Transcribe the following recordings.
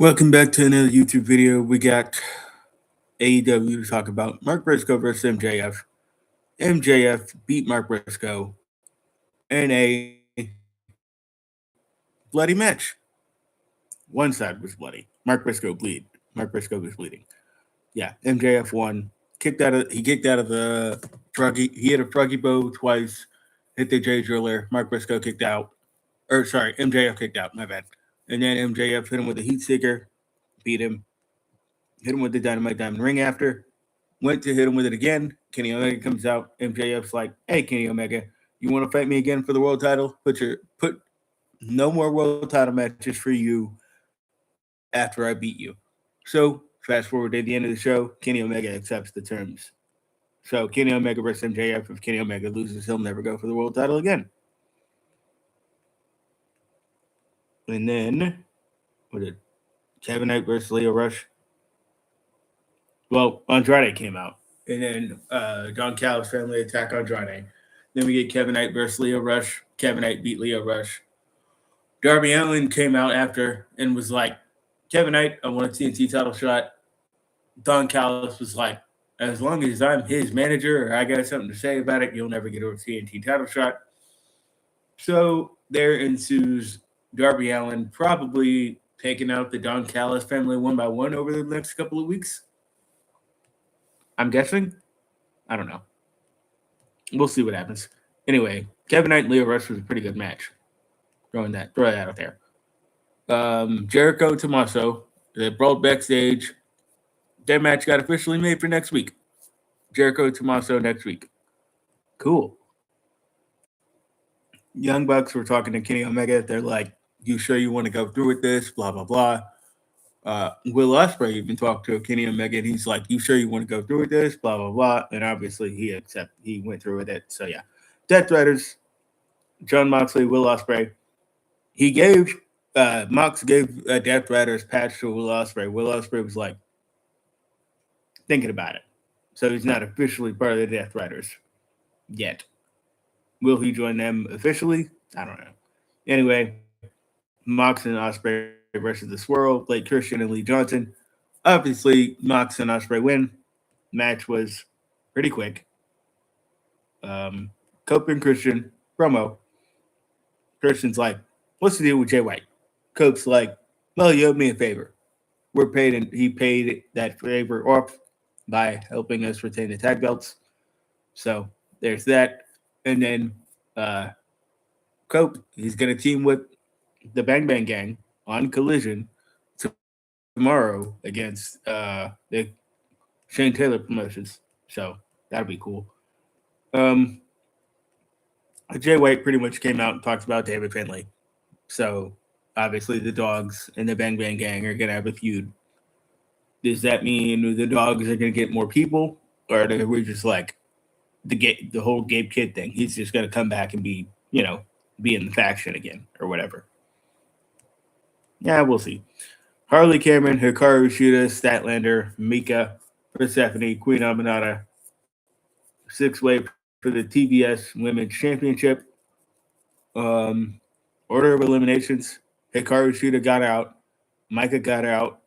Welcome back to another YouTube video. We got AEW to talk about Mark Briscoe versus MJF. MJF beat Mark Briscoe in a bloody match. One side was bloody. Mark Briscoe was bleeding. Yeah, MJF won. He kicked out of the froggy. He hit a froggy bow twice. Hit the J driller. Mark Briscoe kicked out. MJF kicked out. My bad. And then MJF hit him with a heat seeker, beat him. Hit him with the Dynamite Diamond Ring after. Went to hit him with it again. Kenny Omega comes out. MJF's like, "Hey, Kenny Omega, you want to fight me again for the world title? Put no more world title matches for you after I beat you." So fast forward to the end of the show, Kenny Omega accepts the terms. So Kenny Omega versus MJF. If Kenny Omega loses, he'll never go for the world title again. And then what did Kevin Knight versus Leo Rush? Well, Andrade came out. And then Don Callis family attack Andrade. Then we get Kevin Knight versus Leo Rush. Kevin Knight beat Leo Rush. Darby Allin came out after and was like, "Kevin Knight, I want a TNT title shot." Don Callis was like, "As long as I'm his manager or I got something to say about it, you'll never get a TNT title shot." So there ensues Darby Allin probably taking out the Don Callis family one by one over the next couple of weeks. I'm guessing. I don't know. We'll see what happens. Anyway, Kevin Knight and Leo Rush was a pretty good match. Throw that out there. Jericho Tommaso, they brawled backstage. Their match got officially made for next week. Jericho Tommaso next week. Cool. Young Bucks were talking to Kenny Omega. They're like, "You sure you want to go through with this? Blah, blah, blah." Will Ospreay even talked to Kenny Omega, and he's like, "You sure you want to go through with this?" Blah, blah, blah. And obviously he went through with it. So yeah. Death Riders, Jon Moxley, Will Ospreay. Mox gave a Death Riders patch to Will Ospreay. Will Ospreay was like thinking about it. So he's not officially part of the Death Riders yet. Will he join them officially? I don't know. Anyway, Mox and Ospreay versus the Swirl, Blake Christian and Lee Johnson. Obviously, Mox and Ospreay win. Match was pretty quick. Cope and Christian promo. Christian's like, "What's the deal with Jay White?" Cope's like, "Well, you owe me a favor. We're paid," and he paid that favor off by helping us retain the tag belts. So there's that. And then Cope, he's going to team with the Bang Bang Gang on Collision tomorrow against the Shane Taylor promotions. So that'll be cool. Jay White pretty much came out and talked about David Finlay. So obviously the Dogs and the Bang Bang Gang are going to have a feud. Does that mean the Dogs are going to get more people? Or are we just like the whole Gabe Kidd thing? He's just going to come back and be in the faction again or whatever. Yeah, we'll see. Harley Cameron, Hikaru Shida, Statlander, Mika, Persephone, Queen Aminata, 6-way for the TBS Women's Championship. Order of eliminations. Hikaru Shida got out. Micah got out.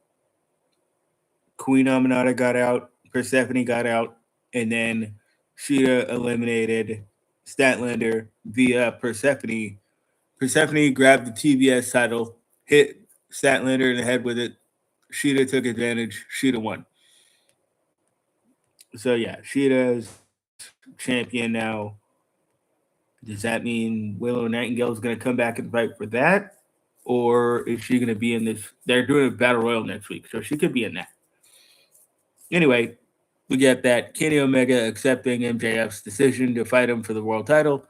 Queen Aminata got out. Persephone got out. And then Shida eliminated Statlander via Persephone. Persephone grabbed the TBS title, hit Statlander in the head with it. Shida took advantage. Shida won. So yeah, Shida's champion now. Does that mean Willow Nightingale is going to come back and fight for that? Or is she going to be in this? They're doing a battle royal next week, so she could be in that. Anyway, we get that Kenny Omega accepting MJF's decision to fight him for the world title.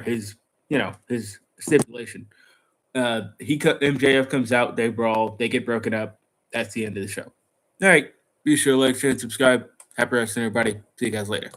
His stipulation. MJF comes out, they brawl, they get broken up. That's the end of the show. All right. Be sure to like, share, and subscribe. Happy wrestling, everybody. See you guys later.